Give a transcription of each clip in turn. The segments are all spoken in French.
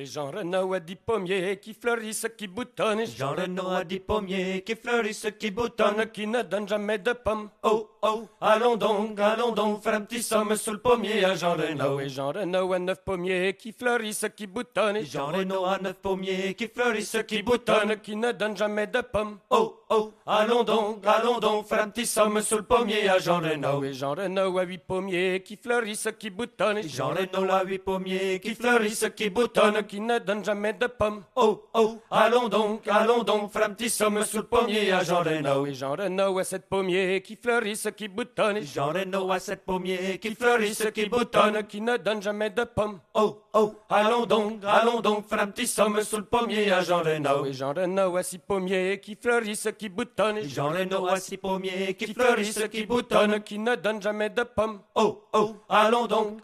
Et Jean Renaud a dit pommiers qui fleurissent, qui boutonnent. Jean Renaud a dit pommiers qui fleurissent, qui boutonnent, Qui ne donnent jamais de pommes. Oh, oh, allons donc, faire un petit somme sous le pommier à Jean Renaud. Et Jean Renaud a 9 pommiers qui fleurissent, qui boutonnent. Jean Renaud a 9 pommiers qui fleurissent, qui boutonnent, Qui ne donnent jamais de pommes. Oh, oh, allons donc, faire un petit somme sous le pommier à Jean Renaud. Et Jean Renaud a 8 pommiers qui fleurissent, qui boutonnent. Jean Renaud a 8 pommiers qui fleurissent, qui boutonnent, Qui ne donnent jamais de pommes. Oh, oh, allons donc, faire un petit somme sous le pommier à Jean Renaud. Et Jean Renaud a 7 pommiers qui fleurissent, qui boutonnent. Jean Renaud a 7 pommiers qui fleurissent, qui boutonnent, Qui ne donnent jamais de pommes. Oh, oh, allons donc, faire un petit somme sous le pommier à Jean Renaud. Et Jean Renaud a 6 pommiers qui fleurissent, qui boutonnent. Jean Renaud a 6 pommiers qui fleurissent, qui boutonnent, Qui ne donnent jamais de pommes. Oh, oh, allons donc,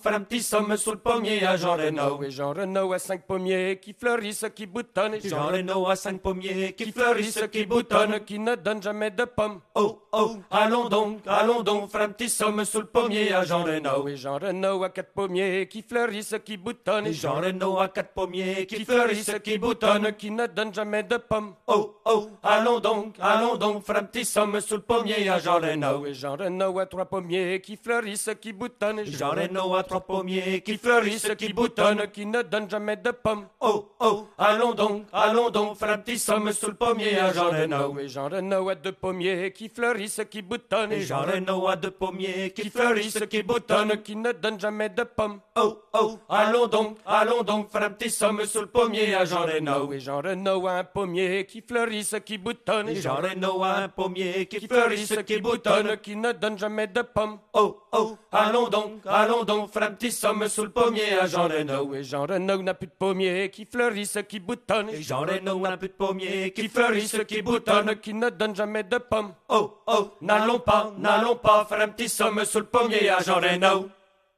faire un petit somme sous le pommier à Jean Renaud. Et Jean Renaud a 5 pommiers qui fleurissent, qui boutonnent. Jean Renaud a 5 pommiers qui fleurissent, qui boutonnent, Qui ne donnent jamais de pommes. Oh, oh, allons donc, faire un petit somme sous le pommier à Jean Renaud. Et Jean Renaud a 4 pommiers qui fleurissent, qui boutonnent. Jean Renaud a 4 pommiers qui fleurissent, qui boutonnent, Qui ne donnent jamais de pommes. Oh, oh, allons donc, faire un petit somme sous le pommier à Jean Renaud. Et Jean Renaud a 3 pommiers qui fleurissent, qui boutonnent. Jean Renaud a 3 pommiers qui fleurissent, qui boutonnent, Qui ne donnent jamais de pommes. Oh, oh, allons donc, faire un petit somme sous le pommier à Jean Renaud. Et Jean Renaud a 2 pommiers qui fleurissent, qui boutonnent. Jean Renaud a 2 pommiers qui fleurissent, qui boutonnent, Qui ne donnent jamais de pommes. Oh, oh, allons donc, faire un petit somme sous le pommier à Jean Renaud. Et Jean Renaud a un pommier qui fleurissent, qui boutonnent. Jean Renaud a un pommier qui fleurissent, qui boutonnent, Qui ne donne jamais de pommes. Oh, oh, allons donc, faire un petit somme sous le pommier à Jean Renaud. Et Jean Renaud n'a plus de pommiers qui fleurissent, qui boutonnent. Jean Renaud n'a plus de pommiers qui fleurissent, qui boutonnent, Qui ne donne jamais de pommes. Oh, oh, n'allons pas, faire un petit somme sous le pommier à Jean Renaud.